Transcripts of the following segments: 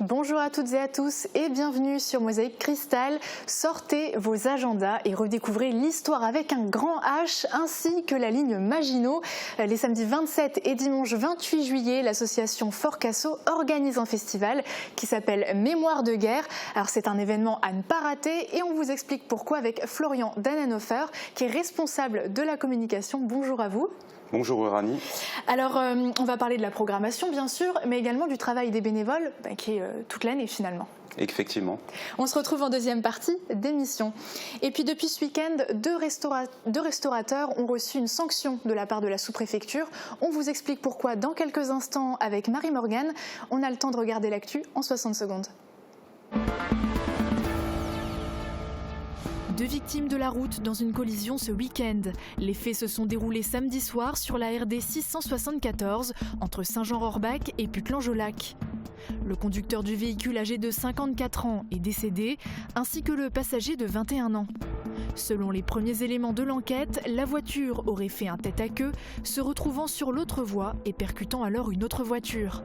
Bonjour à toutes et à tous et bienvenue sur Mosaïque Cristal. Sortez vos agendas et redécouvrez l'histoire avec un grand H ainsi que la ligne Maginot. Les samedis 27 et dimanche 28 juillet, l'association Fort Cassot organise un festival qui s'appelle Mémoire de guerre. Alors c'est un événement à ne pas rater et on vous explique pourquoi avec Florian Dannenhofer qui est responsable de la communication. Bonjour à vous. Bonjour Uranie. Alors on va parler de la programmation bien sûr, mais également du travail des bénévoles qui est toute l'année finalement. Effectivement. On se retrouve en deuxième partie d'émission. Et puis depuis ce week-end, deux restaurateurs ont reçu une sanction de la part de la sous-préfecture. On vous explique pourquoi dans quelques instants avec Marie-Morgane. On a le temps de regarder l'actu en 60 secondes. Deux victimes de la route dans une collision ce week-end. Les faits se sont déroulés samedi soir sur la RD 674 entre Saint-Jean-Rohrbach et Putelange-au-Lac. Le conducteur du véhicule âgé de 54 ans est décédé, ainsi que le passager de 21 ans. Selon les premiers éléments de l'enquête, la voiture aurait fait un tête-à-queue, se retrouvant sur l'autre voie et percutant alors une autre voiture.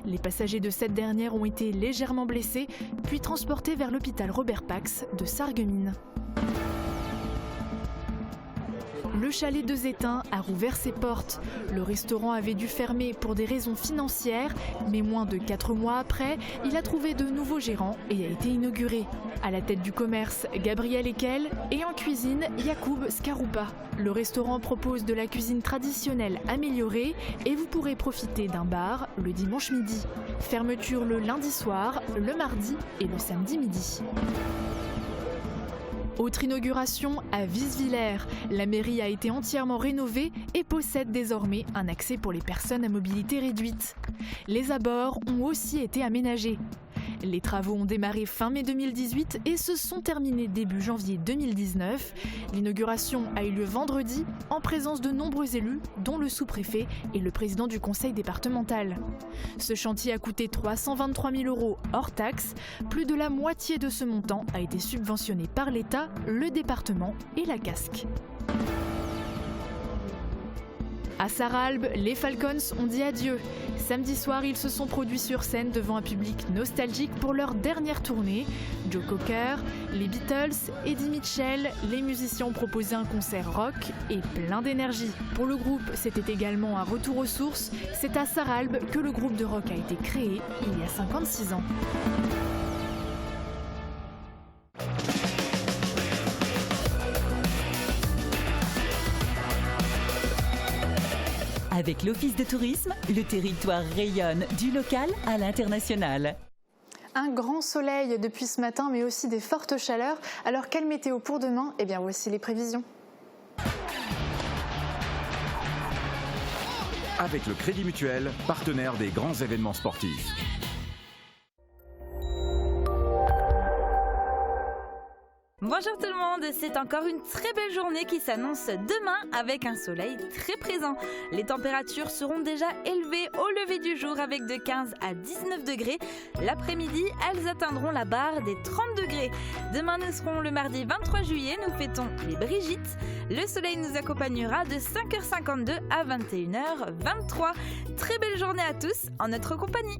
Les passagers de cette dernière ont été légèrement blessés, puis transportés vers l'hôpital Robert Pax de Sarreguemines. Le chalet de Zétain a rouvert ses portes. Le restaurant avait dû fermer pour des raisons financières, mais moins de 4 mois après, il a trouvé de nouveaux gérants et a été inauguré. À la tête du commerce, Gabriel Ekel et en cuisine, Yacoub Skaroupa. Le restaurant propose de la cuisine traditionnelle améliorée et vous pourrez profiter d'un bar le dimanche midi. Fermeture le lundi soir, le mardi et le samedi midi. Autre inauguration à Visvillers. La mairie a été entièrement rénovée et possède désormais un accès pour les personnes à mobilité réduite. Les abords ont aussi été aménagés. Les travaux ont démarré fin mai 2018 et se sont terminés début janvier 2019. L'inauguration a eu lieu vendredi en présence de nombreux élus, dont le sous-préfet et le président du conseil départemental. Ce chantier a coûté 323 000 € hors taxes. Plus de la moitié de ce montant a été subventionné par l'État, le département et la Casque. À Sarralbe, les Falcons ont dit adieu. Samedi soir, ils se sont produits sur scène devant un public nostalgique pour leur dernière tournée. Joe Cocker, les Beatles, Eddie Mitchell, les musiciens ont proposé un concert rock et plein d'énergie. Pour le groupe, c'était également un retour aux sources. C'est à Sarralbe que le groupe de rock a été créé il y a 56 ans. Avec l'Office de tourisme, le territoire rayonne du local à l'international. Un grand soleil depuis ce matin, mais aussi des fortes chaleurs. Alors, quelle météo pour demain ? Eh bien, voici les prévisions. Avec le Crédit Mutuel, partenaire des grands événements sportifs. Bonjour tout le monde, c'est encore une très belle journée qui s'annonce demain avec un soleil très présent. Les températures seront déjà élevées au lever du jour avec de 15 à 19 degrés. L'après-midi, elles atteindront la barre des 30 degrés. Demain, nous serons le mardi 23 juillet, nous fêtons les Brigitte. Le soleil nous accompagnera de 5h52 à 21h23. Très belle journée à tous en notre compagnie.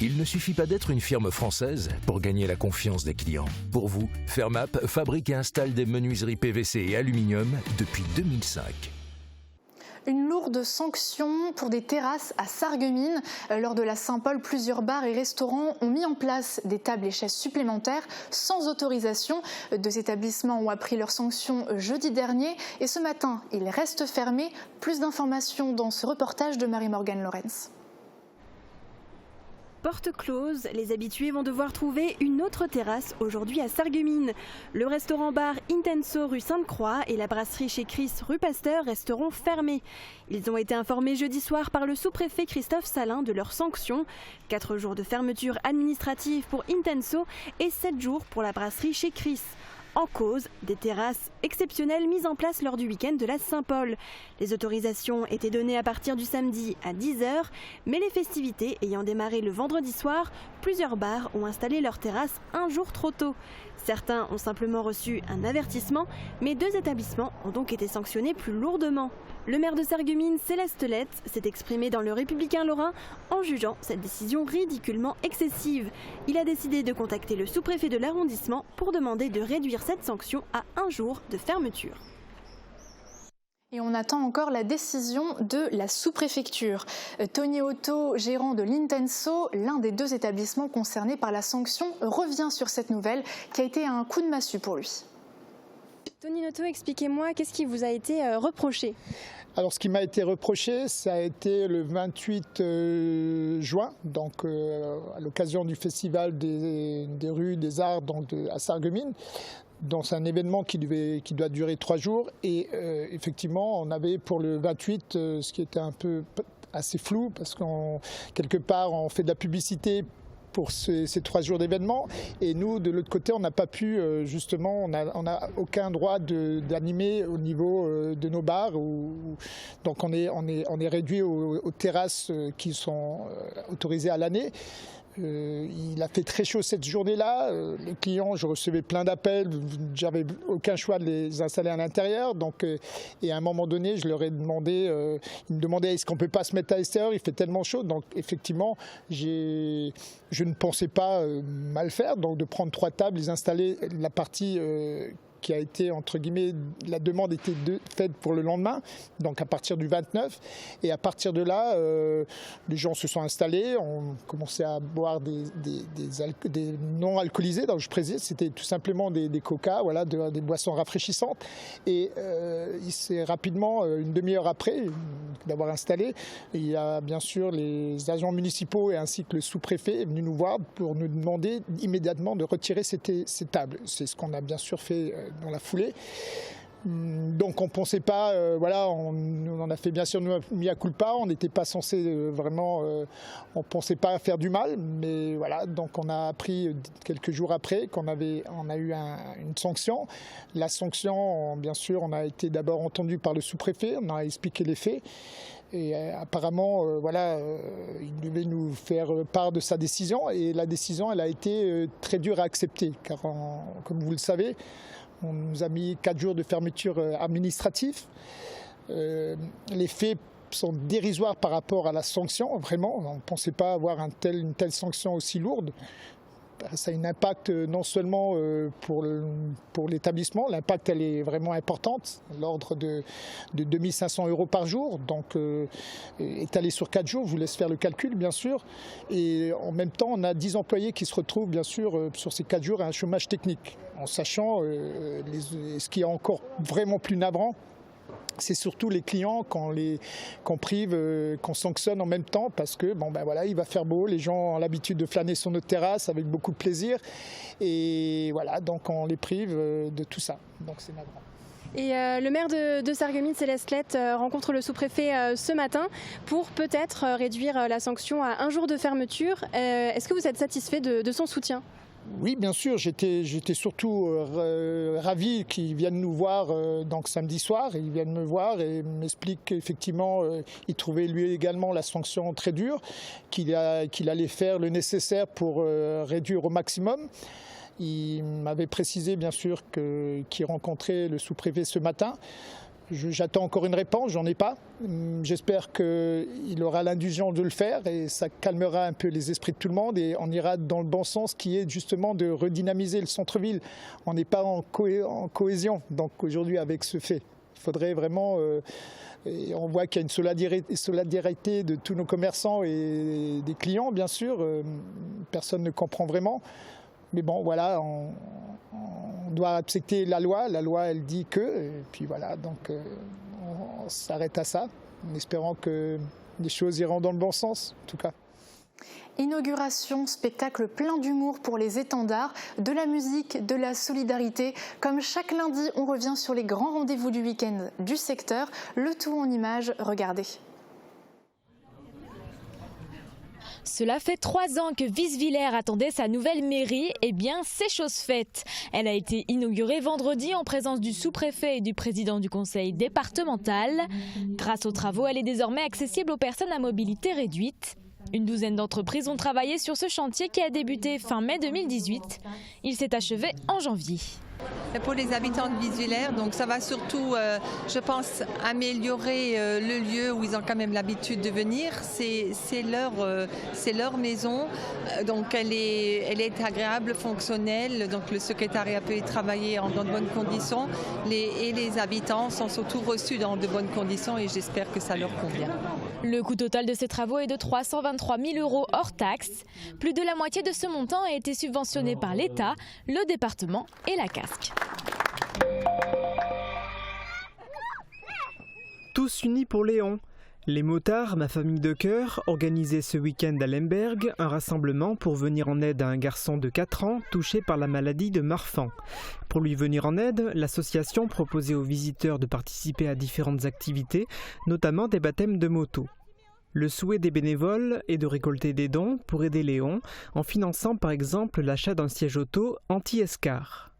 Il ne suffit pas d'être une firme française pour gagner la confiance des clients. Pour vous, Fermap fabrique et installe des menuiseries PVC et aluminium depuis 2005. Une lourde sanction pour des terrasses à Sarreguemines. Lors de la Saint-Paul, plusieurs bars et restaurants ont mis en place des tables et chaises supplémentaires sans autorisation. Deux établissements ont appris leur sanction jeudi dernier et ce matin, ils restent fermés. Plus d'informations dans ce reportage de Marie-Morgane Lorenz. Porte close, les habitués vont devoir trouver une autre terrasse aujourd'hui à Sarreguemines. Le restaurant-bar Intenso rue Sainte-Croix et la brasserie chez Chris rue Pasteur resteront fermés. Ils ont été informés jeudi soir par le sous-préfet Christophe Salin de leurs sanctions. 4 jours de fermeture administrative pour Intenso et 7 jours pour la brasserie chez Chris. En cause, des terrasses exceptionnelles mises en place lors du week-end de la Saint-Paul. Les autorisations étaient données à partir du samedi à 10h, mais les festivités ayant démarré le vendredi soir, plusieurs bars ont installé leurs terrasses un jour trop tôt. Certains ont simplement reçu un avertissement, mais 2 établissements ont donc été sanctionnés plus lourdement. Le maire de Sarreguemines, Céleste Lette, s'est exprimé dans Le Républicain Lorrain en jugeant cette décision ridiculement excessive. Il a décidé de contacter le sous-préfet de l'arrondissement pour demander de réduire cette sanction à 1 jour de fermeture. Et on attend encore la décision de la sous-préfecture. Tony Otto, gérant de l'Intenso, l'un des 2 établissements concernés par la sanction, revient sur cette nouvelle qui a été un coup de massue pour lui. Tony Otto, expliquez-moi, qu'est-ce qui vous a été reproché ? Alors ce qui m'a été reproché, ça a été le 28 juin, donc à l'occasion du festival des rues des arts à Sarreguemines. Donc c'est un événement qui doit durer 3 jours et effectivement on avait pour le 28 ce qui était un peu assez flou parce quelque part on fait de la publicité pour ces 3 jours d'événement et nous de l'autre côté on n'a pas pu justement on n'a aucun droit d'animer au niveau de nos bars donc on est réduit aux terrasses qui sont autorisées à l'année. Il a fait très chaud cette journée-là. Les clients, je recevais plein d'appels. J'avais aucun choix de les installer à l'intérieur. Et à un moment donné, je leur ai demandé, ils me demandaient est-ce qu'on ne peut pas se mettre à l'extérieur, il fait tellement chaud. Donc effectivement, je ne pensais pas mal faire. Donc de prendre 3 tables, les installer, la partie qui a été, entre guillemets, la demande était faite pour le lendemain, donc à partir du 29. Et à partir de là, les gens se sont installés, on commençait à boire des non alcoolisés. Donc je précise, c'était tout simplement des coca, voilà, des boissons rafraîchissantes. Et c'est rapidement, une demi-heure après d'avoir installé, il y a bien sûr les agents municipaux et ainsi que le sous-préfet est venu nous voir pour nous demander immédiatement de retirer ces tables. C'est ce qu'on a bien sûr fait dans la foulée. Donc on ne pensait pas, voilà, on en a fait bien sûr mea culpa, on n'était pas censé vraiment, on ne pensait pas faire du mal, mais voilà, donc on a appris quelques jours après on a eu une sanction. La sanction, bien sûr, on a été d'abord entendu par le sous-préfet, on a expliqué les faits. Et apparemment, voilà, il devait nous faire part de sa décision et la décision, elle a été très dure à accepter, car comme vous le savez, on nous a mis 4 jours de fermeture administrative. Les faits sont dérisoires par rapport à la sanction, vraiment. On ne pensait pas avoir une telle sanction aussi lourde. Ça a un impact non seulement pour l'établissement, l'impact elle est vraiment importante, l'ordre de 2500 € par jour, donc étalé sur 4 jours, je vous laisse faire le calcul bien sûr, et en même temps on a 10 employés qui se retrouvent bien sûr sur ces 4 jours à un chômage technique, en sachant ce qui est encore vraiment plus navrant, c'est surtout les clients qu'on prive, qu'on sanctionne en même temps parce que bon ben voilà, il va faire beau, les gens ont l'habitude de flâner sur notre terrasse avec beaucoup de plaisir et voilà, donc on les prive de tout ça. Donc c'est navrant. Et le maire de Sarreguemines, Céleste Lette, rencontre le sous-préfet ce matin pour peut-être réduire la sanction à 1 jour de fermeture. Est-ce que vous êtes satisfait de son soutien ? Oui, bien sûr, j'étais surtout ravi qu'ils viennent nous voir donc samedi soir. Ils viennent me voir et m'expliquent qu'effectivement, il trouvait lui également la sanction très dure, qu'il allait faire le nécessaire pour réduire au maximum. Il m'avait précisé bien sûr qu'il rencontrait le sous-préfet ce matin. J'attends encore une réponse, j'en ai pas. J'espère qu'il aura l'indulgence de le faire et ça calmera un peu les esprits de tout le monde et on ira dans le bon sens qui est justement de redynamiser le centre-ville. On n'est pas en cohésion donc aujourd'hui avec ce fait. Il faudrait vraiment, et on voit qu'il y a une solidarité de tous nos commerçants et des clients bien sûr, personne ne comprend vraiment. Mais bon, voilà, on doit accepter la loi elle dit que, et puis voilà, donc on s'arrête à ça, en espérant que les choses iront dans le bon sens, en tout cas. Inauguration, spectacle plein d'humour pour les étendards, de la musique, de la solidarité. Comme chaque lundi, on revient sur les grands rendez-vous du week-end du secteur, le tout en images, regardez. Cela fait 3 ans que Visvillers attendait sa nouvelle mairie, et bien c'est chose faite. Elle a été inaugurée vendredi en présence du sous-préfet et du président du conseil départemental. Grâce aux travaux, elle est désormais accessible aux personnes à mobilité réduite. Une douzaine d'entreprises ont travaillé sur ce chantier qui a débuté fin mai 2018. Il s'est achevé en janvier. Pour les habitants de Visvillers, donc ça va surtout, je pense, améliorer le lieu où ils ont quand même l'habitude de venir. C'est leur maison, donc elle est agréable, fonctionnelle. Donc le secrétariat peut y travailler dans de bonnes conditions. Et les habitants sont surtout reçus dans de bonnes conditions et j'espère que ça leur convient. Le coût total de ces travaux est de 323 000 € hors taxes. Plus de la moitié de ce montant a été subventionné par l'État, le département et la casque. Tous unis pour Léon. Les motards, ma famille de cœur, organisaient ce week-end à Lemberg un rassemblement pour venir en aide à un garçon de 4 ans touché par la maladie de Marfan. Pour lui venir en aide, l'association proposait aux visiteurs de participer à différentes activités, notamment des baptêmes de moto. Le souhait des bénévoles est de récolter des dons pour aider Léon, en finançant par exemple l'achat d'un siège auto anti-escar.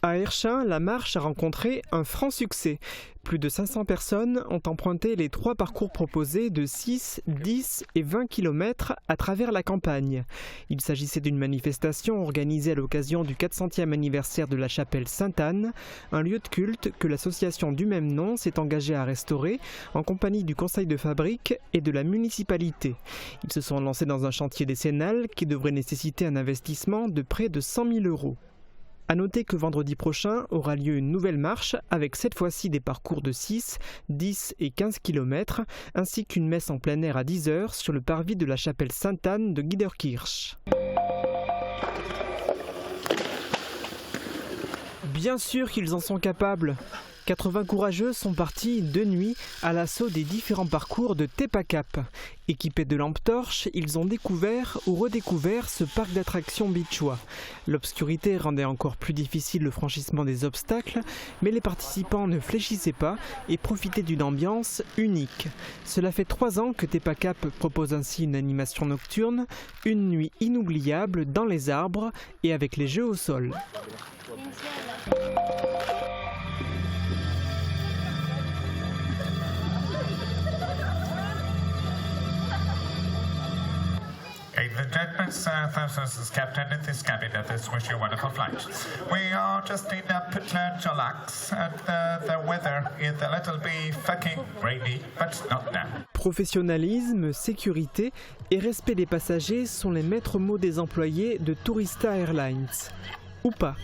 À Herschin, la marche a rencontré un franc succès. Plus de 500 personnes ont emprunté les 3 parcours proposés de 6, 10 et 20 km à travers la campagne. Il s'agissait d'une manifestation organisée à l'occasion du 400e anniversaire de la chapelle Sainte-Anne, un lieu de culte que l'association du même nom s'est engagée à restaurer en compagnie du conseil de fabrique et de la municipalité. Ils se sont lancés dans un chantier décennal qui devrait nécessiter un investissement de près de 100 000 €. A noter que vendredi prochain aura lieu une nouvelle marche avec cette fois-ci des parcours de 6, 10 et 15 km ainsi qu'une messe en plein air à 10 h sur le parvis de la chapelle Sainte-Anne de Giederkirch. Bien sûr qu'ils en sont capables. 80 courageux sont partis de nuit à l'assaut des différents parcours de Tepacap. Équipés de lampes torches, ils ont découvert ou redécouvert ce parc d'attractions beachois. L'obscurité rendait encore plus difficile le franchissement des obstacles, mais les participants ne fléchissaient pas et profitaient d'une ambiance unique. Cela fait 3 ans que Tepacap propose ainsi une animation nocturne, une nuit inoubliable dans les arbres et avec les jeux au sol. This is Captain Nithis Cabin. This wish you a wonderful flight. We are just in Pitlanchalax and the weather is a little bit fucking rainy, but not now. Professionnalisme, sécurité et respect des passagers sont les maîtres mots des employés de Tourista Airlines. Ou pas.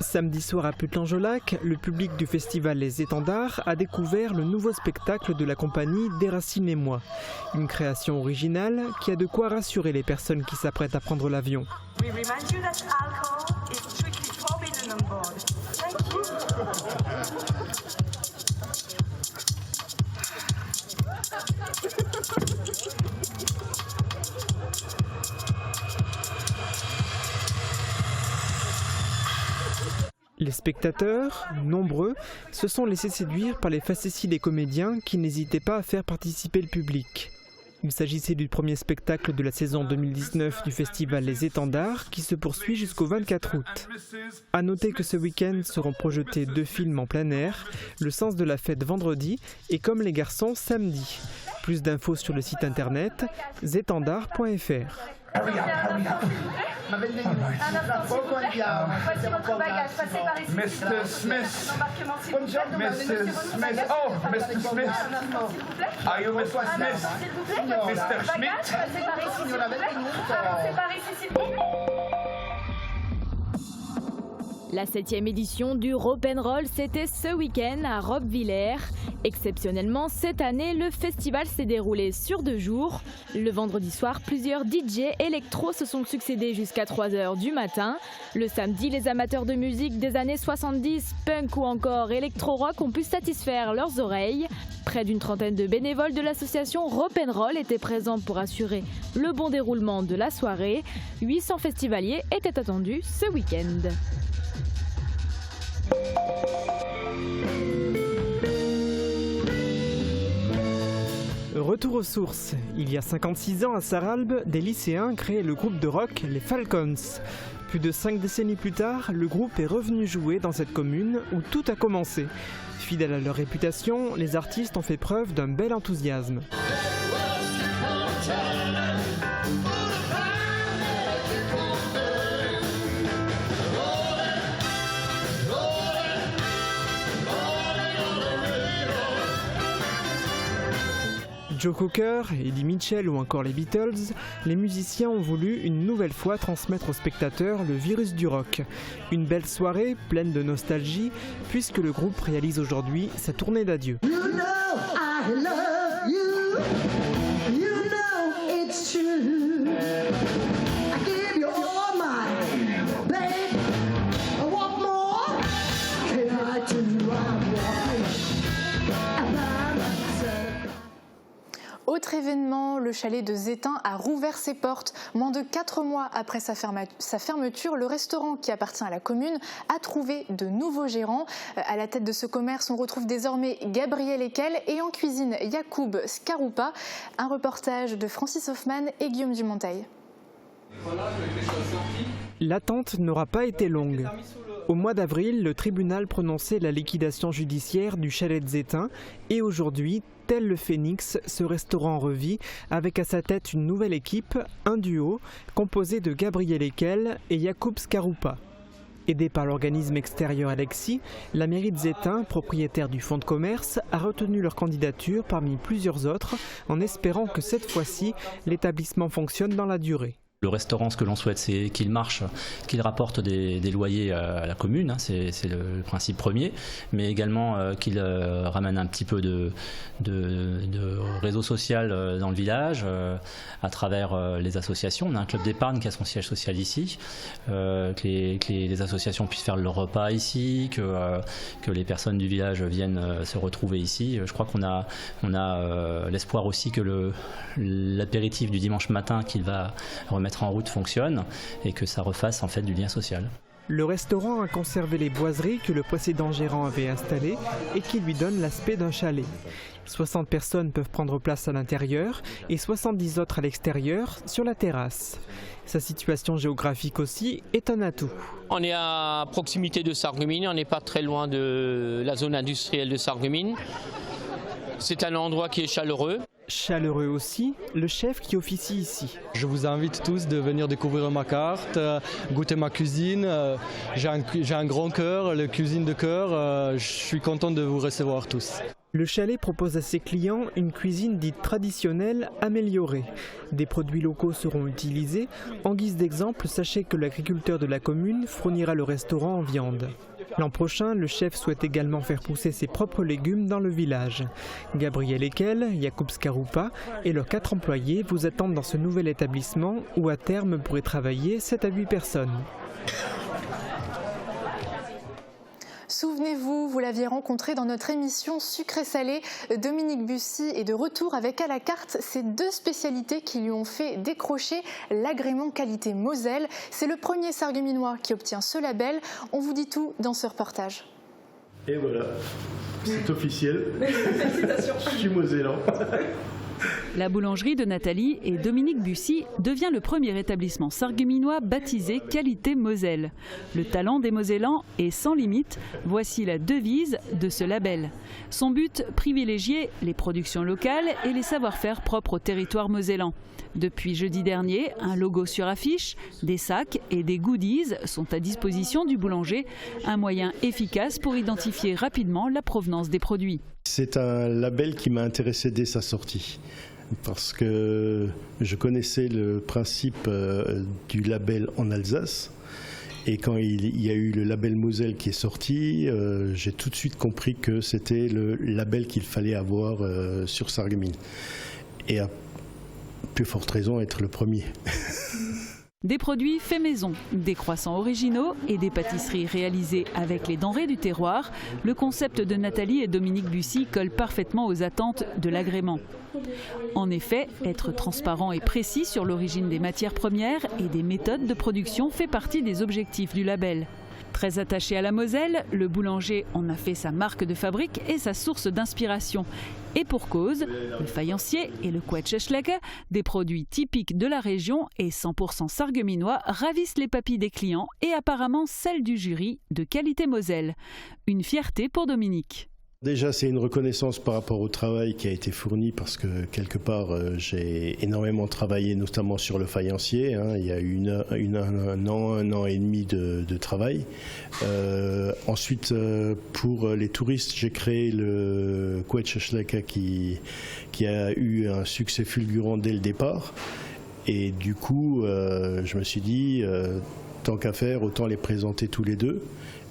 Samedi soir à Pitlanchalax, le public du festival Les Étendards a découvert le nouveau spectacle de la compagnie Déracinez-moi. Une création originale qui a de quoi rassurer les personnes qui s'apprêtent à prendre l'avion. Les spectateurs, nombreux, se sont laissés séduire par les facéties des comédiens qui n'hésitaient pas à faire participer le public. Il s'agissait du premier spectacle de la saison 2019 du festival Les Étendards qui se poursuit jusqu'au 24 août. A noter que ce week-end seront projetés 2 films en plein air, Le sens de la fête vendredi et Comme les garçons samedi. Plus d'infos sur le site internet zetendard.fr. Mr. Smith. Bonjour, Mrs. Smith. Oh, Mr. Smith. Are you Mr. Smith? Mr. Schmidt. La 7e édition du Rock'n'Roll, c'était ce week-end à Roppwiller. Exceptionnellement, cette année, le festival s'est déroulé sur 2 jours. Le vendredi soir, plusieurs DJ électro se sont succédés jusqu'à 3 h du matin. Le samedi, les amateurs de musique des années 70, punk ou encore électro-rock ont pu satisfaire leurs oreilles. Près d'une trentaine de bénévoles de l'association Rock'n'Roll étaient présents pour assurer le bon déroulement de la soirée. 800 festivaliers étaient attendus ce week-end. Retour aux sources. Il y a 56 ans à Sarralbe, des lycéens créaient le groupe de rock les Falcons. Plus de 5 décennies plus tard, le groupe est revenu jouer dans cette commune où tout a commencé. Fidèles à leur réputation, les artistes ont fait preuve d'un bel enthousiasme. Joe Cocker, Eddie Mitchell ou encore les Beatles, les musiciens ont voulu une nouvelle fois transmettre aux spectateurs le virus du rock. Une belle soirée pleine de nostalgie puisque le groupe réalise aujourd'hui sa tournée d'adieu. Autre événement, le chalet de Zétain a rouvert ses portes. Moins de 4 mois après sa fermeture, le restaurant qui appartient à la commune a trouvé de nouveaux gérants. À la tête de ce commerce, on retrouve désormais Gabriel Ekel et en cuisine Yacoub Scaroupa. Un reportage de Francis Hoffman et Guillaume Dumonteil. L'attente n'aura pas été longue. Au mois d'avril, le tribunal prononçait la liquidation judiciaire du chalet de Zétain et aujourd'hui, tel le Phénix, ce restaurant revit avec à sa tête une nouvelle équipe, un duo, composé de Gabriel Ekel et Yacoub Scaroupa. Aidé par l'organisme extérieur Alexis, la mairie de Zétain, propriétaire du fonds de commerce, a retenu leur candidature parmi plusieurs autres en espérant que cette fois-ci, l'établissement fonctionne dans la durée. Le restaurant, ce que l'on souhaite, c'est qu'il marche, qu'il rapporte des loyers à la commune, hein, c'est le principe premier, mais également qu'il ramène un petit peu de réseau social dans le village, à travers les associations. On a un club d'épargne qui a son siège social ici, que les associations puissent faire leur repas ici, que les personnes du village viennent se retrouver ici. Je crois qu'on a l'espoir aussi que l'apéritif du dimanche matin qu'il va remettre en route fonctionne et que ça refasse en fait du lien social. Le restaurant a conservé les boiseries que le précédent gérant avait installées et qui lui donnent l'aspect d'un chalet. 60 personnes peuvent prendre place à l'intérieur et 70 autres à l'extérieur sur la terrasse. Sa situation géographique aussi est un atout. On est à proximité de Sarreguemines, on n'est pas très loin de la zone industrielle de Sarreguemines. C'est un endroit qui est chaleureux. Chaleureux aussi, le chef qui officie ici. Je vous invite tous de venir découvrir ma carte, goûter ma cuisine. J'ai un grand cœur, la cuisine de cœur. Je suis content de vous recevoir tous. Le chalet propose à ses clients une cuisine dite traditionnelle améliorée. Des produits locaux seront utilisés. En guise d'exemple, sachez que l'agriculteur de la commune fournira le restaurant en viande. L'an prochain, le chef souhaite également faire pousser ses propres légumes dans le village. Gabriel Ekel, Yacoub Scaroupa et leurs 4 employés vous attendent dans ce nouvel établissement où à terme pourraient travailler 7 à 8 personnes. Souvenez-vous, vous l'aviez rencontré dans notre émission Sucré-Salé. Dominique Bussy est de retour avec à la carte ces 2 spécialités qui lui ont fait décrocher l'agrément qualité Moselle. C'est le premier Sarregueminois qui obtient ce label. On vous dit tout dans ce reportage. Et voilà, c'est officiel. Félicitations. Je suis mosellan. La boulangerie de Nathalie et Dominique Bussy devient le premier établissement sarregueminois baptisé Qualité Moselle. Le talent des Mosellans est sans limite. Voici la devise de ce label. Son but, privilégier les productions locales et les savoir-faire propres au territoire mosellan. Depuis jeudi dernier, un logo sur affiche, des sacs et des goodies sont à disposition du boulanger. Un moyen efficace pour identifier rapidement la provenance des produits. C'est un label qui m'a intéressé dès sa sortie, parce que je connaissais le principe du label en Alsace. Et quand il y a eu le label Moselle qui est sorti, j'ai tout de suite compris que c'était le label qu'il fallait avoir sur Sarreguemines. Et à plus forte raison, être le premier. Des produits faits maison, des croissants originaux et des pâtisseries réalisées avec les denrées du terroir, le concept de Nathalie et Dominique Bussy colle parfaitement aux attentes de l'agrément. En effet, être transparent et précis sur l'origine des matières premières et des méthodes de production fait partie des objectifs du label. Très attaché à la Moselle, le boulanger en a fait sa marque de fabrique et sa source d'inspiration. Et pour cause, le faïencier et le Quetschschlecke, des produits typiques de la région et 100% sarregueminois, ravissent les papilles des clients et apparemment celles du jury de qualité Moselle. Une fierté pour Dominique. Déjà, c'est une reconnaissance par rapport au travail qui a été fourni parce que quelque part, j'ai énormément travaillé, notamment sur le faïencier. Il y a eu un an et demi de travail. Ensuite, pour les touristes, j'ai créé le Quetschschlecke qui a eu un succès fulgurant dès le départ. Et du coup, je me suis dit, tant qu'à faire, autant les présenter tous les deux.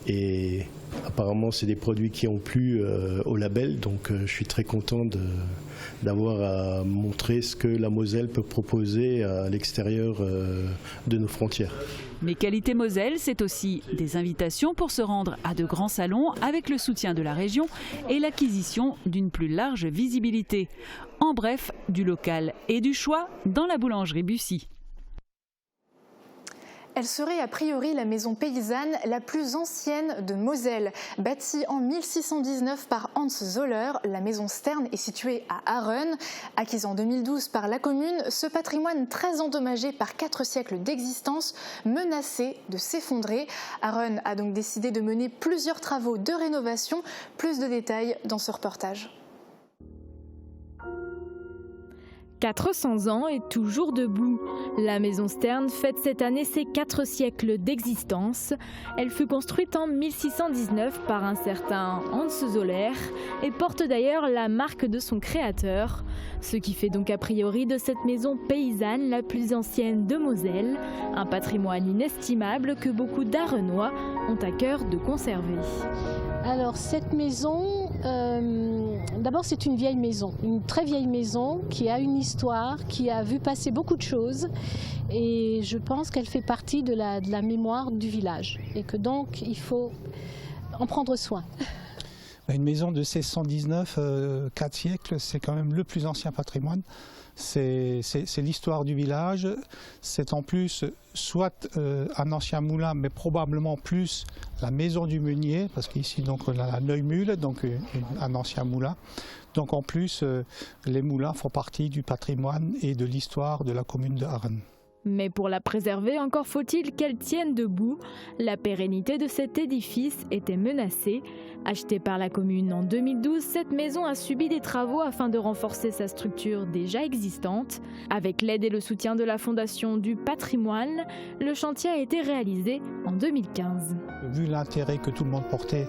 Et apparemment, c'est des produits qui ont plu au label, donc je suis très content d'avoir à montrer ce que la Moselle peut proposer à l'extérieur de nos frontières. Mais qualité Moselle, c'est aussi des invitations pour se rendre à de grands salons avec le soutien de la région et l'acquisition d'une plus large visibilité. En bref, du local et du choix dans la boulangerie Bussy. Elle serait a priori la maison paysanne la plus ancienne de Moselle. Bâtie en 1619 par Hans Zoller, la maison Stern est située à Arennes. Acquise en 2012 par la commune, ce patrimoine très endommagé par 4 siècles d'existence menaçait de s'effondrer. Arennes a donc décidé de mener plusieurs travaux de rénovation. Plus de détails dans ce reportage. 400 ans et toujours debout. La maison Stern fête cette année ses 4 siècles d'existence. Elle fut construite en 1619 par un certain Hans Zoller et porte d'ailleurs la marque de son créateur. Ce qui fait donc a priori de cette maison paysanne la plus ancienne de Moselle. Un patrimoine inestimable que beaucoup d'Arenois ont à cœur de conserver. Alors cette maison, d'abord c'est une vieille maison, une très vieille maison qui a une histoire, qui a vu passer beaucoup de choses et je pense qu'elle fait partie de la mémoire du village et que donc il faut en prendre soin. Une maison de 1619, 4 siècles, c'est quand même le plus ancien patrimoine. C'est l'histoire du village, c'est en plus soit un ancien moulin, mais probablement plus la maison du meunier, parce qu'ici donc on a la Neumühle, donc un ancien moulin. Donc en plus, les moulins font partie du patrimoine et de l'histoire de la commune de Arennes. Mais pour la préserver, encore faut-il qu'elle tienne debout. La pérennité de cet édifice était menacée. Achetée par la commune en 2012, cette maison a subi des travaux afin de renforcer sa structure déjà existante. Avec l'aide et le soutien de la Fondation du patrimoine, le chantier a été réalisé en 2015. Vu l'intérêt que tout le monde portait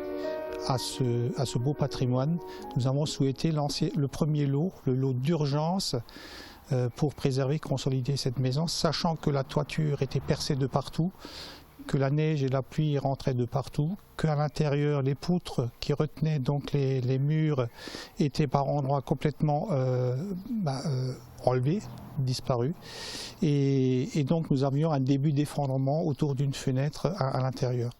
à ce beau patrimoine, nous avons souhaité lancer le premier lot, le lot d'urgence, pour préserver et consolider cette maison, sachant que la toiture était percée de partout, que la neige et la pluie rentraient de partout, qu'à l'intérieur, les poutres qui retenaient donc les murs étaient par endroits complètement enlevées, disparues. Et donc nous avions un début d'effondrement autour d'une fenêtre à l'intérieur.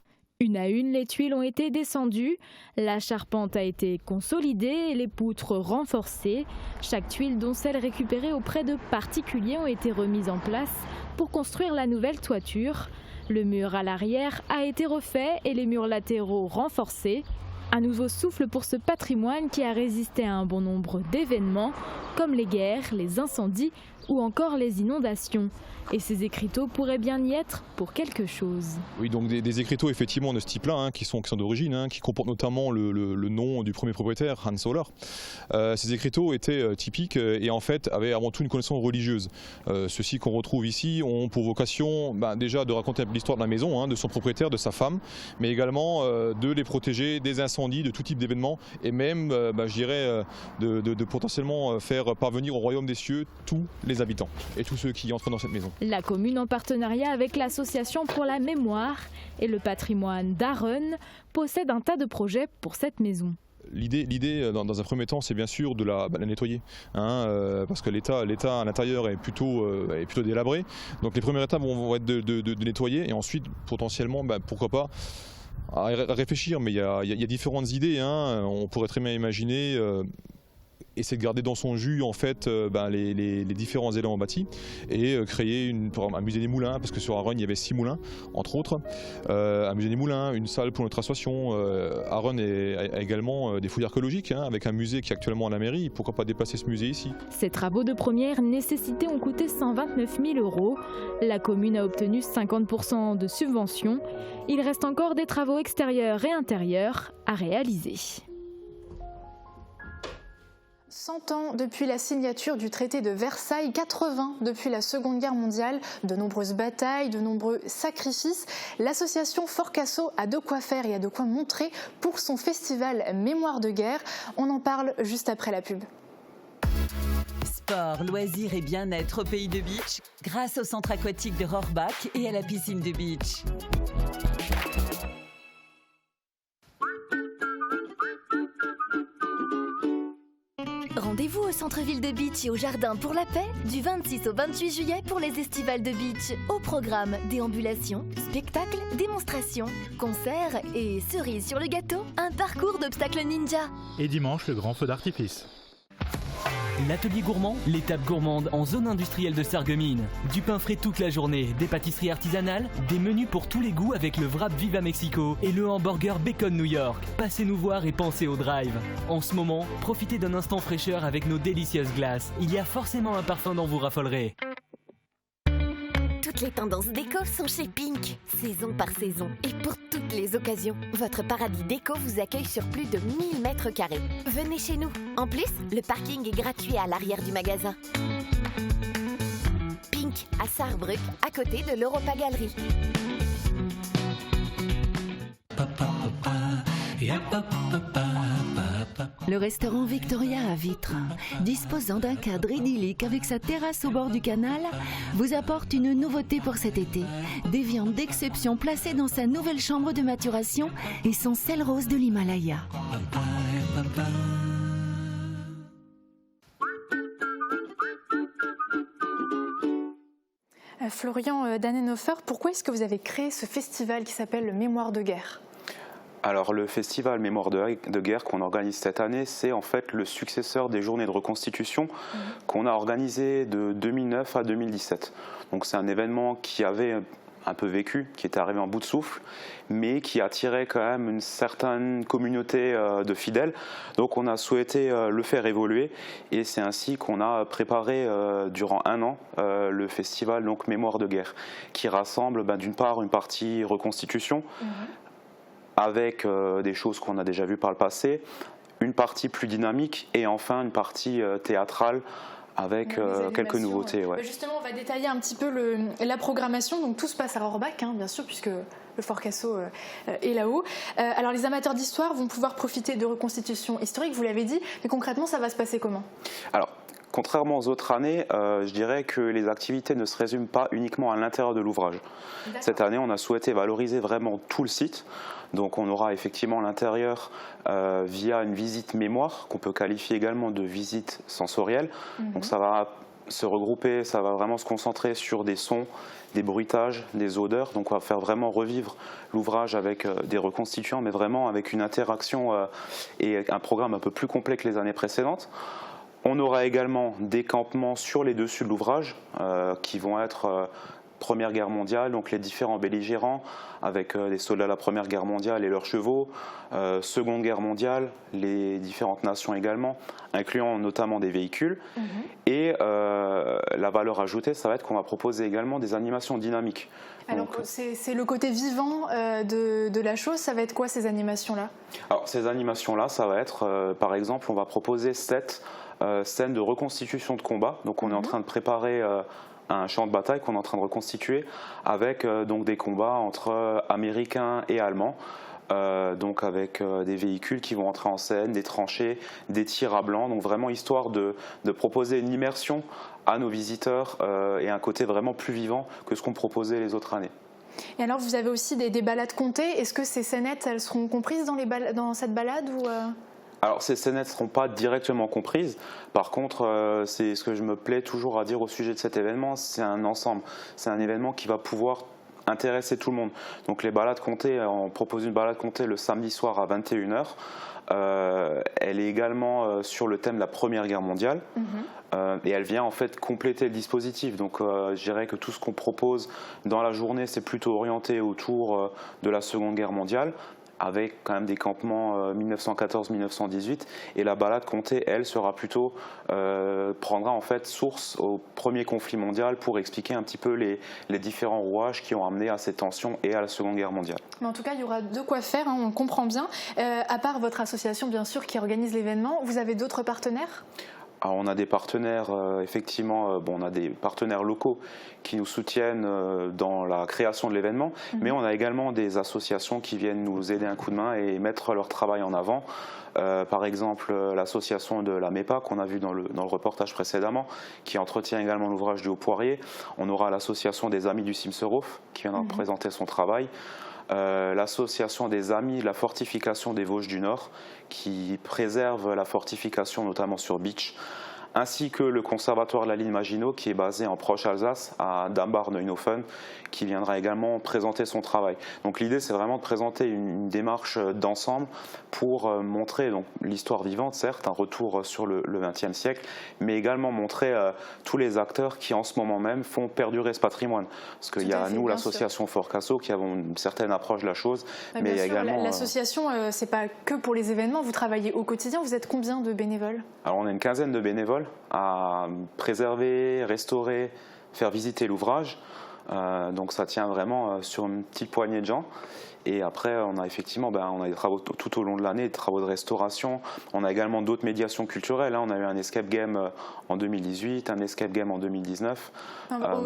Une à une, les tuiles ont été descendues, la charpente a été consolidée et les poutres renforcées. Chaque tuile, dont celles récupérées auprès de particuliers, ont été remises en place pour construire la nouvelle toiture. Le mur à l'arrière a été refait et les murs latéraux renforcés. Un nouveau souffle pour ce patrimoine qui a résisté à un bon nombre d'événements, comme les guerres, les incendies ou encore les inondations. Et ces écriteaux pourraient bien y être pour quelque chose. Oui, donc des écriteaux effectivement de ce type-là, qui sont d'origine, qui comportent notamment le nom du premier propriétaire, Hans Zoller. Ces écriteaux étaient typiques et en fait avaient avant tout une connotation religieuse. Ceux-ci qu'on retrouve ici ont pour vocation déjà de raconter l'histoire de la maison, de son propriétaire, de sa femme, mais également de les protéger des incendies, de tout type d'événements et même, je dirais, de potentiellement faire parvenir au royaume des cieux tous les habitants et tous ceux qui entrent dans cette maison. La commune, en partenariat avec l'Association pour la mémoire et le patrimoine d'Arennes, possède un tas de projets pour cette maison. L'idée, dans un premier temps, c'est bien sûr de la nettoyer, parce que l'état à l'intérieur est plutôt délabré. Donc les premières étapes vont être de nettoyer et ensuite, potentiellement, pourquoi pas, à réfléchir. Mais il y a différentes idées. On pourrait très bien imaginer essayer de garder dans son jus en fait les différents éléments bâtis et créer un musée des moulins, parce que sur Aronne il y avait 6 moulins entre autres, un musée des moulins, une salle pour notre association. Aronne a également des fouilles archéologiques avec un musée qui est actuellement à la mairie, pourquoi pas déplacer ce musée ici. Ces travaux de première nécessité ont coûté 129 000 €. La commune a obtenu 50% de subvention. Il reste encore des travaux extérieurs et intérieurs à réaliser. 100 ans depuis la signature du traité de Versailles, 80 depuis la Seconde Guerre mondiale, de nombreuses batailles, de nombreux sacrifices. L'association Forcasso a de quoi faire et a de quoi montrer pour son festival Mémoire de guerre. On en parle juste après la pub. Sport, loisirs et bien-être au pays de Beach, grâce au centre aquatique de Rohrbach et à la piscine de Beach. Rendez-vous au centre-ville de Beach et au Jardin pour la Paix du 26 au 28 juillet pour les estivales de Beach. Au programme, déambulations, spectacles, démonstrations, concerts et cerises sur le gâteau, un parcours d'obstacles ninja. Et dimanche, le grand feu d'artifice. L'atelier gourmand, l'étape gourmande en zone industrielle de Sarreguemines. Du pain frais toute la journée, des pâtisseries artisanales, des menus pour tous les goûts avec le wrap Viva Mexico et le hamburger Bacon New York. Passez nous voir et pensez au drive. En ce moment, profitez d'un instant fraîcheur avec nos délicieuses glaces. Il y a forcément un parfum dont vous raffolerez. Toutes les tendances déco sont chez Pink, saison par saison. Et pour toutes les occasions, votre paradis déco vous accueille sur plus de 1000 mètres carrés. Venez chez nous. En plus, le parking est gratuit à l'arrière du magasin. Pink, à Sarrebruck, à côté de l'Europa Galerie. Le restaurant Victoria à Vitre, disposant d'un cadre idyllique avec sa terrasse au bord du canal, vous apporte une nouveauté pour cet été. Des viandes d'exception placées dans sa nouvelle chambre de maturation et son sel rose de l'Himalaya. Florian Dannenhofer, pourquoi est-ce que vous avez créé ce festival qui s'appelle le Mémoire de guerre ? Alors le festival Mémoire de guerre qu'on organise cette année, c'est en fait le successeur des journées de reconstitution qu'on a organisées de 2009 à 2017. Donc c'est un événement qui avait un peu vécu, qui était arrivé en bout de souffle, mais qui attirait quand même une certaine communauté de fidèles. Donc on a souhaité le faire évoluer et c'est ainsi qu'on a préparé durant un an le festival donc Mémoire de guerre, qui rassemble d'une part une partie reconstitution, avec des choses qu'on a déjà vues par le passé, une partie plus dynamique et enfin une partie théâtrale avec quelques nouveautés. Ouais. Justement, on va détailler un petit peu la programmation. Donc tout se passe à Rohrbach, bien sûr, puisque le Forcasso est là-haut. Alors les amateurs d'histoire vont pouvoir profiter de reconstitutions historiques, vous l'avez dit, mais concrètement, ça va se passer comment ? Alors, contrairement aux autres années, je dirais que les activités ne se résument pas uniquement à l'intérieur de l'ouvrage. Cette année, on a souhaité valoriser vraiment tout le site. Donc on aura effectivement l'intérieur via une visite mémoire, qu'on peut qualifier également de visite sensorielle. Donc ça va se regrouper, ça va vraiment se concentrer sur des sons, des bruitages, des odeurs. Donc on va faire vraiment revivre l'ouvrage avec des reconstituants, mais vraiment avec une interaction et un programme un peu plus complet que les années précédentes. On aura également des campements sur les dessus de l'ouvrage qui vont être Première Guerre mondiale, donc les différents belligérants avec les soldats de la Première Guerre mondiale et leurs chevaux, Seconde Guerre mondiale, les différentes nations également, incluant notamment des véhicules. Et la valeur ajoutée, ça va être qu'on va proposer également des animations dynamiques. Alors c'est le côté vivant de la chose, ça va être quoi ces animations-là ? Alors ces animations-là, ça va être, par exemple, on va proposer 7 scènes de reconstitution de combat. Donc on est en train de préparer un champ de bataille qu'on est en train de reconstituer avec donc des combats entre Américains et Allemands, donc avec des véhicules qui vont entrer en scène, des tranchées, des tirs à blanc, donc vraiment histoire de proposer une immersion à nos visiteurs et un côté vraiment plus vivant que ce qu'ont proposé les autres années. Et alors vous avez aussi des balades comptées, est-ce que ces scénettes elles seront comprises dans cette balade ou Alors ces scénettes ne seront pas directement comprises, par contre c'est ce que je me plais toujours à dire au sujet de cet événement, c'est un ensemble, c'est un événement qui va pouvoir intéresser tout le monde. Donc les balades comptées, on propose une balade comptée le samedi soir à 21h. Elle est également sur le thème de la Première Guerre mondiale. Et elle vient en fait compléter le dispositif. Donc je dirais que tout ce qu'on propose dans la journée, c'est plutôt orienté autour de la Seconde Guerre mondiale, avec quand même des campements 1914-1918, et la balade comptée, elle, sera plutôt prendra en fait source au premier conflit mondial pour expliquer un petit peu les différents rouages qui ont amené à ces tensions et à la Seconde Guerre mondiale. Mais en tout cas, il y aura de quoi faire, on comprend bien. À part votre association, bien sûr, qui organise l'événement, vous avez d'autres partenaires ? Alors on a des partenaires, effectivement, on a des partenaires locaux qui nous soutiennent dans la création de l'événement, mais on a également des associations qui viennent nous aider un coup de main et mettre leur travail en avant. Par exemple, l'association de la MEPA qu'on a vu dans le reportage précédemment, qui entretient également l'ouvrage du Haut-Poirier. On aura l'association des Amis du Cimserhof qui viendra présenter son travail. L'association des Amis de la fortification des Vosges du Nord qui préserve la fortification notamment sur Bitche, ainsi que le conservatoire de la ligne Maginot qui est basé en proche Alsace à Dambach-Neuenhofen, qui viendra également présenter son travail. Donc l'idée, c'est vraiment de présenter une démarche d'ensemble pour montrer l'histoire vivante, certes, un retour sur le XXe siècle, mais également montrer tous les acteurs qui en ce moment même font perdurer ce patrimoine. Parce qu'il y a nous, l'association Fort Cassot, qui avons une certaine approche de la chose, mais il y a également... L'association, c'est pas que pour les événements, vous travaillez au quotidien, vous êtes combien de bénévoles ? Alors on a une quinzaine de bénévoles à préserver, restaurer, faire visiter l'ouvrage. Donc ça tient vraiment sur une petite poignée de gens. Et après, on a effectivement on a des travaux tout au long de l'année, des travaux de restauration. On a également d'autres médiations culturelles. On a eu un escape game en 2018, un escape game en 2019.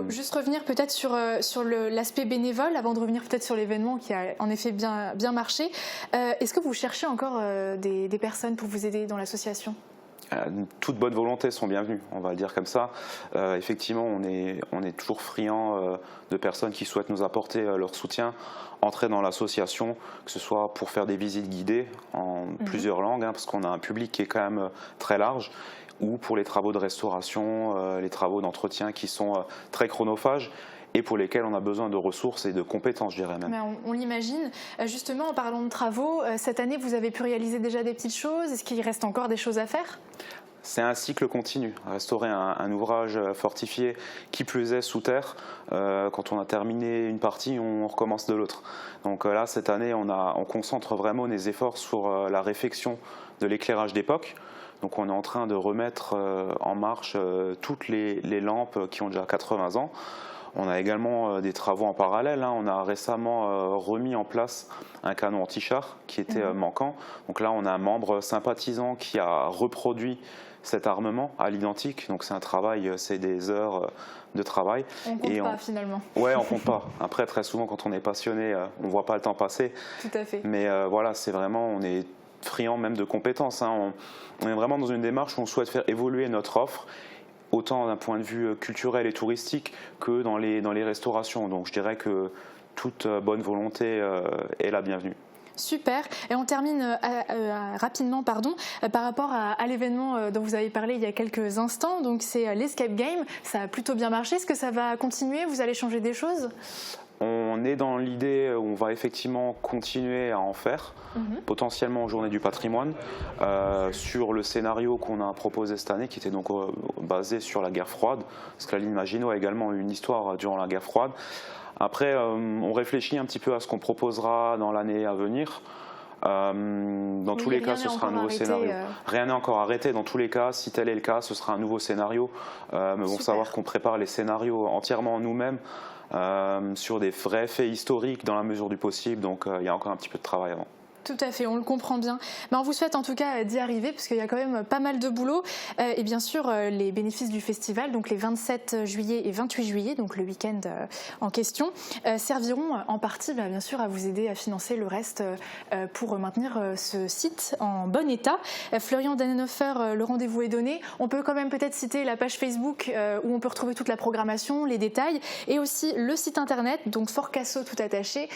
Juste revenir peut-être sur l'aspect bénévole, avant de revenir peut-être sur l'événement qui a en effet bien marché. Est-ce que vous cherchez encore des personnes pour vous aider dans l'association ? Toutes bonnes volontés sont bienvenues, on va le dire comme ça. Effectivement, on est toujours friand de personnes qui souhaitent nous apporter leur soutien, entrer dans l'association, que ce soit pour faire des visites guidées en plusieurs langues, parce qu'on a un public qui est quand même très large, ou pour les travaux de restauration, les travaux d'entretien qui sont très chronophages, et pour lesquels on a besoin de ressources et de compétences, je dirais même. Mais on l'imagine. Justement, en parlant de travaux, cette année, vous avez pu réaliser déjà des petites choses. Est-ce qu'il reste encore des choses à faire ? C'est un cycle continu. Restaurer un ouvrage fortifié, qui plus est sous terre, quand on a terminé une partie, on recommence de l'autre. Donc là, cette année, on concentre vraiment les efforts sur la réfection de l'éclairage d'époque. Donc on est en train de remettre en marche toutes les lampes qui ont déjà 80 ans. On a également des travaux en parallèle. On a récemment remis en place un canon anti-char qui était manquant. Donc là, on a un membre sympathisant qui a reproduit cet armement à l'identique. Donc c'est un travail, c'est des heures de travail. On ne compte pas finalement. Ouais, on ne compte pas. Après, très souvent, quand on est passionné, on ne voit pas le temps passer. Tout à fait. Mais voilà, c'est vraiment, on est friand même de compétences. On est vraiment dans une démarche où on souhaite faire évoluer notre offre, autant d'un point de vue culturel et touristique que dans les restaurations. Donc je dirais que toute bonne volonté est la bienvenue. Super. Et on termine rapidement par rapport à l'événement dont vous avez parlé il y a quelques instants. Donc c'est l'Escape Game. Ça a plutôt bien marché. Est-ce que ça va continuer ? Vous allez changer des choses ? On est dans l'idée où on va effectivement continuer à en faire, potentiellement aux Journées du patrimoine, sur le scénario qu'on a proposé cette année, qui était donc basé sur la guerre froide, parce que la ligne Maginot a également eu une histoire durant la guerre froide. Après, on réfléchit un petit peu à ce qu'on proposera dans l'année à venir. Dans tous les cas, ce sera un nouveau scénario. Rien n'est encore arrêté. Dans tous les cas, si tel est le cas, ce sera un nouveau scénario. Mais bon, savoir qu'on prépare les scénarios entièrement nous-mêmes, sur des vrais faits historiques dans la mesure du possible, donc il y a encore un petit peu de travail avant. Tout à fait, on le comprend bien. Mais on vous souhaite en tout cas d'y arriver parce qu'il y a quand même pas mal de boulot. Et bien sûr, les bénéfices du festival, donc les 27 juillet et 28 juillet, donc le week-end en question, serviront en partie bien sûr à vous aider à financer le reste pour maintenir ce site en bon état. Florian Dannenhofer, le rendez-vous est donné. On peut quand même peut-être citer la page Facebook où on peut retrouver toute la programmation, les détails, et aussi le site internet, donc Fort Cassot tout attaché,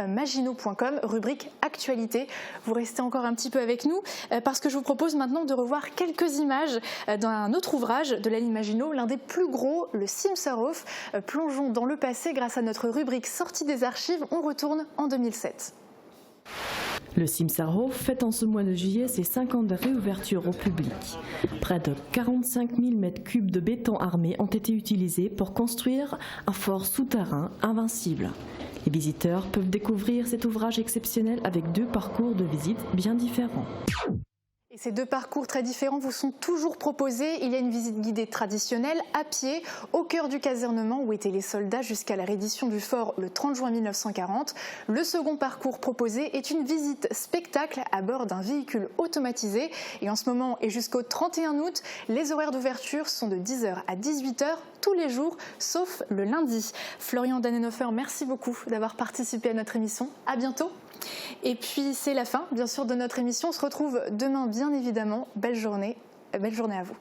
_maginot.com, rubrique actualité. Vous restez encore un petit peu avec nous parce que je vous propose maintenant de revoir quelques images d'un autre ouvrage de la ligne Maginot, l'un des plus gros, le Simserhof. Plongeons dans le passé grâce à notre rubrique Sortie des archives. On retourne en 2007. Le Simserhof fête en ce mois de juillet ses 5 ans de réouverture au public. Près de 45 000 m3 de béton armé ont été utilisés pour construire un fort souterrain invincible. Les visiteurs peuvent découvrir cet ouvrage exceptionnel avec 2 parcours de visite bien différents. Et ces 2 parcours très différents vous sont toujours proposés. Il y a une visite guidée traditionnelle à pied au cœur du casernement où étaient les soldats jusqu'à la reddition du fort le 30 juin 1940. Le second parcours proposé est une visite spectacle à bord d'un véhicule automatisé. Et en ce moment et jusqu'au 31 août, les horaires d'ouverture sont de 10h à 18h tous les jours, sauf le lundi. Florian Dannenhofer, merci beaucoup d'avoir participé à notre émission. À bientôt. Et puis c'est la fin, bien sûr, de notre émission. On se retrouve demain, bien évidemment. Belle journée à vous.